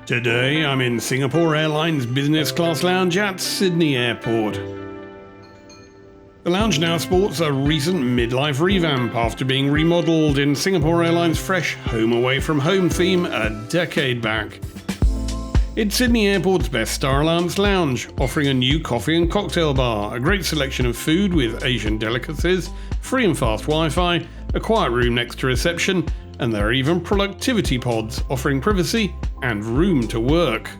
Today I'm in Singapore Airlines business class lounge at Sydney Airport. The lounge now sports a recent midlife revamp after being remodelled in Singapore Airlines' fresh home away from home theme a decade back. It's Sydney Airport's best Star Alliance lounge, offering a new coffee and cocktail bar, a great selection of food with Asian delicacies, free and fast Wi-Fi, a quiet room next to reception, and there are even productivity pods offering privacy and room to work.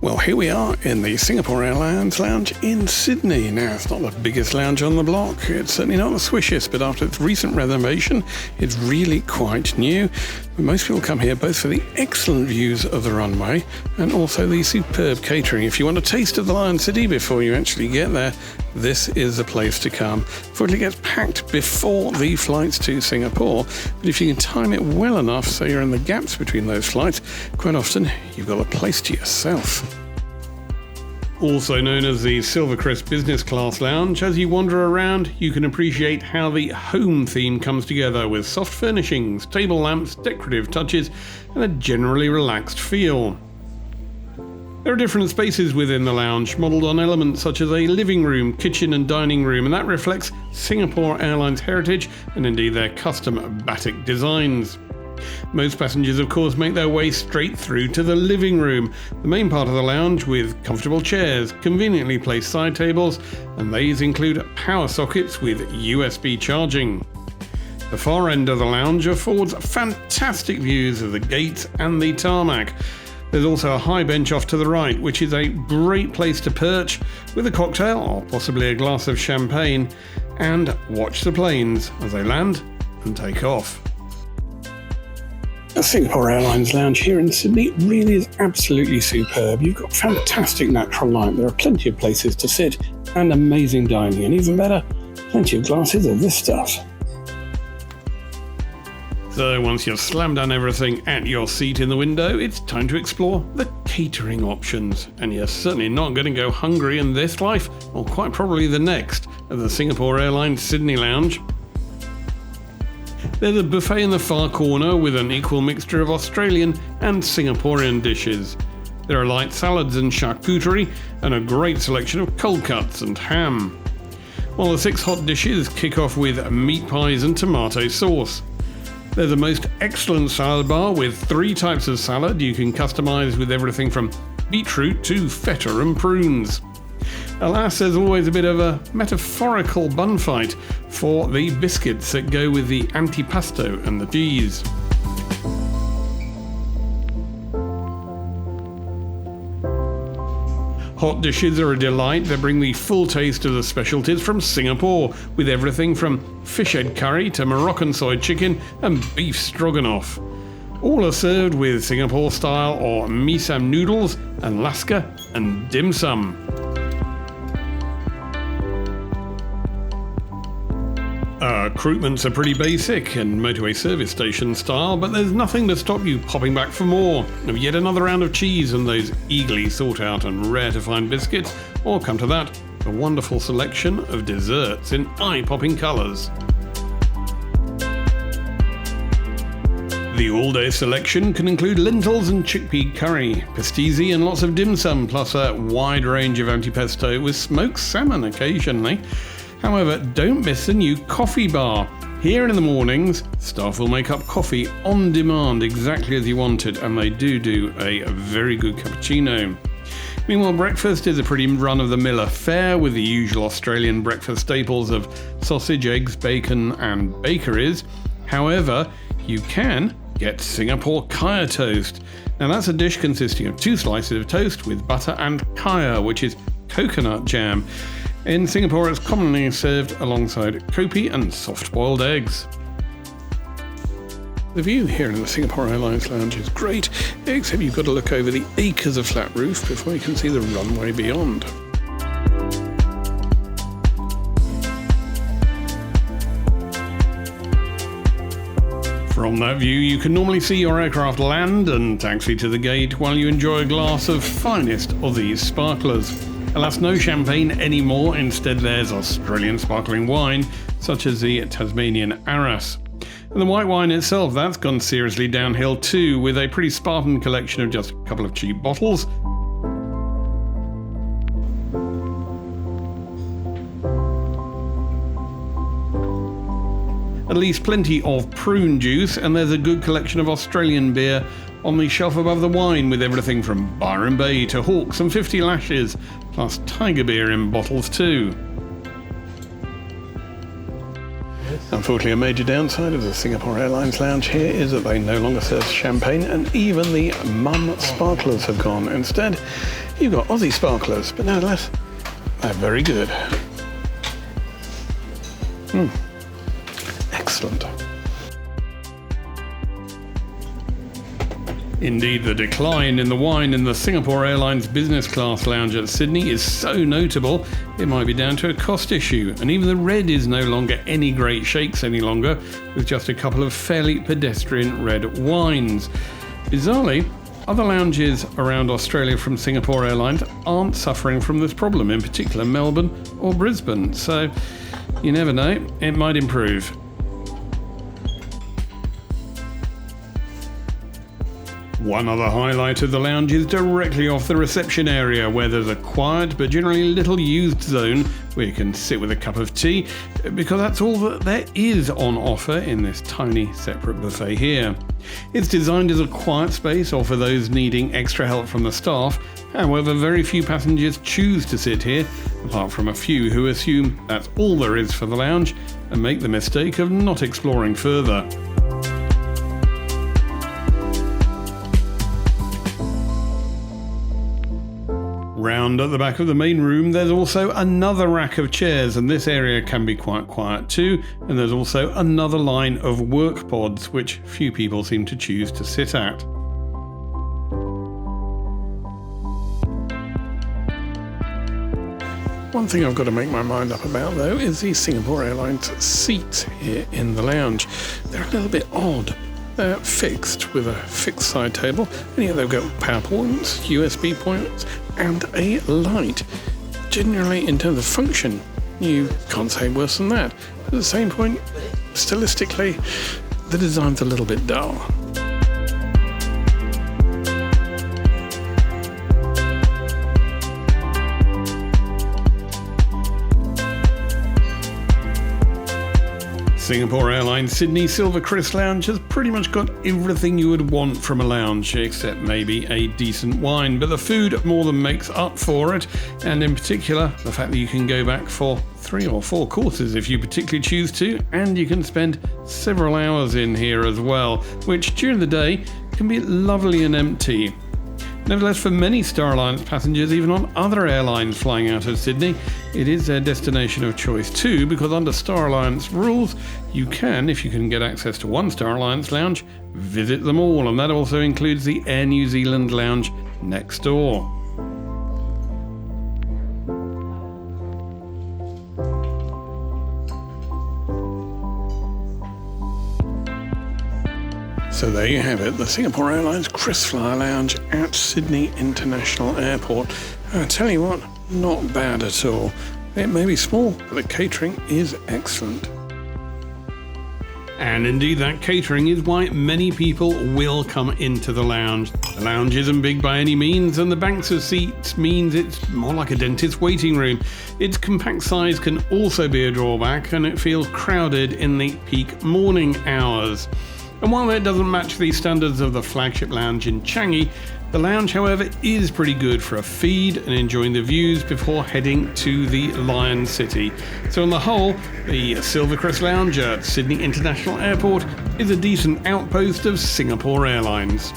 Well, here we are in the Singapore Airlines lounge in Sydney. Now, it's not the biggest lounge on the block. It's certainly not the swishiest, but after its recent renovation, it's really quite new. Most people come here both for the excellent views of the runway and also the superb catering. If you want a taste of the Lion City before you actually get there, this is the place to come. Unfortunately, it gets packed before the flights to Singapore, but if you can time it well enough so you're in the gaps between those flights, quite often you've got a place to yourself. Also known as the Silvercrest Business Class Lounge, as you wander around, you can appreciate how the home theme comes together with soft furnishings, table lamps, decorative touches, and a generally relaxed feel. There are different spaces within the lounge, modelled on elements such as a living room, kitchen and dining room, and that reflects Singapore Airlines heritage and indeed their custom batik designs. Most passengers, of course, make their way straight through to the living room, the main part of the lounge with comfortable chairs, conveniently placed side tables, and these include power sockets with USB charging. The far end of the lounge affords fantastic views of the gate and the tarmac. There's also a high bench off to the right, which is a great place to perch with a cocktail or possibly a glass of champagne and watch the planes as they land and take off. The Singapore Airlines lounge here in Sydney really is absolutely superb. You've got fantastic natural light, there are plenty of places to sit, and amazing dining, and even better, plenty of glasses of this stuff. So once you've slammed down everything at your seat in the window, it's time to explore the catering options. And you're certainly not going to go hungry in this life, or quite probably the next, at the Singapore Airlines Sydney lounge. There's a buffet in the far corner with an equal mixture of Australian and Singaporean dishes. There are light salads and charcuterie, and a great selection of cold cuts and ham. While the 6 hot dishes kick off with meat pies and tomato sauce. There's a most excellent salad bar with 3 types of salad you can customise with everything from beetroot to feta and prunes. Alas, there's always a bit of a metaphorical bun fight for the biscuits that go with the antipasto and the cheese. Hot dishes are a delight that bring the full taste of the specialties from Singapore, with everything from fish head curry to Moroccan soy chicken and beef stroganoff. All are served with Singapore style or mee sam noodles and laska and dim sum. Recruitments are pretty basic and motorway service station style, but there's nothing to stop you popping back for more of yet another round of cheese and those eagerly sought out and rare to find biscuits, or come to that, a wonderful selection of desserts in eye-popping colours. The all-day selection can include lentils and chickpea curry, pastéis and lots of dim sum, plus a wide range of antipasto with smoked salmon occasionally. However, don't miss the new coffee bar. Here in the mornings, staff will make up coffee on demand exactly as you want it, and they do a very good cappuccino. Meanwhile, breakfast is a pretty run-of-the-mill affair with the usual Australian breakfast staples of sausage, eggs, bacon and bakeries. However, you can get Singapore kaya toast. Now that's a dish consisting of 2 slices of toast with butter and kaya, which is coconut jam. In Singapore, it's commonly served alongside kopi and soft-boiled eggs. The view here in the Singapore Airlines lounge is great, except you've got to look over the acres of flat roof before you can see the runway beyond. From that view, you can normally see your aircraft land and taxi to the gate while you enjoy a glass of finest of these sparklers. Alas, no champagne anymore, instead there's Australian sparkling wine, such as the Tasmanian Arras. And the white wine itself, that's gone seriously downhill too, with a pretty spartan collection of just a couple of cheap bottles. At least plenty of prune juice, and there's a good collection of Australian beer on the shelf above the wine, with everything from Byron Bay to Hawks and 50 Lashes, plus Tiger beer in bottles too. Unfortunately, a major downside of the Singapore Airlines lounge here is that they no longer serve champagne, and even the mum sparklers have gone. Instead, you've got Aussie sparklers, but nevertheless, they're very good. Excellent. Indeed, the decline in the wine in the Singapore Airlines business class lounge at Sydney is so notable, it might be down to a cost issue, and even the red is no longer any great shakes any longer, with just a couple of fairly pedestrian red wines. Bizarrely, other lounges around Australia from Singapore Airlines aren't suffering from this problem, in particular Melbourne or Brisbane, so you never know, it might improve. One other highlight of the lounge is directly off the reception area, where there's a quiet but generally little used zone where you can sit with a cup of tea, because that's all that there is on offer in this tiny separate buffet here. It's designed as a quiet space or for those needing extra help from the staff. However, very few passengers choose to sit here, apart from a few who assume that's all there is for the lounge and make the mistake of not exploring further. Round at the back of the main room, there's also another rack of chairs, and this area can be quite quiet too, and there's also another line of workpods, which few people seem to choose to sit at. One thing I've got to make my mind up about though is the Singapore Airlines seats here in the lounge. They're a little bit odd. They're fixed with a fixed side table, and yet they've got power points, USB points, and a light. Generally, in terms of function, you can't say worse than that. At the same point, stylistically, the design's a little bit dull. Singapore Airlines Sydney Silver Crest Lounge has pretty much got everything you would want from a lounge, except maybe a decent wine, but the food more than makes up for it, and in particular the fact that you can go back for 3 or 4 courses if you particularly choose to, and you can spend several hours in here as well, which during the day can be lovely and empty. Nevertheless, for many Star Alliance passengers, even on other airlines flying out of Sydney, it is their destination of choice too, because under Star Alliance rules, you can, if you can get access to one Star Alliance lounge, visit them all, and that also includes the Air New Zealand lounge next door. So there you have it, the Singapore Airlines KrisFlyer Lounge at Sydney International Airport. I tell you what, not bad at all. It may be small, but the catering is excellent. And indeed, that catering is why many people will come into the lounge. The lounge isn't big by any means, and the banks of seats means it's more like a dentist's waiting room. Its compact size can also be a drawback, and it feels crowded in the peak morning hours. And while it doesn't match the standards of the flagship lounge in Changi, the lounge, however, is pretty good for a feed and enjoying the views before heading to the Lion City. So on the whole, the Silver Crest Lounge at Sydney International Airport is a decent outpost of Singapore Airlines.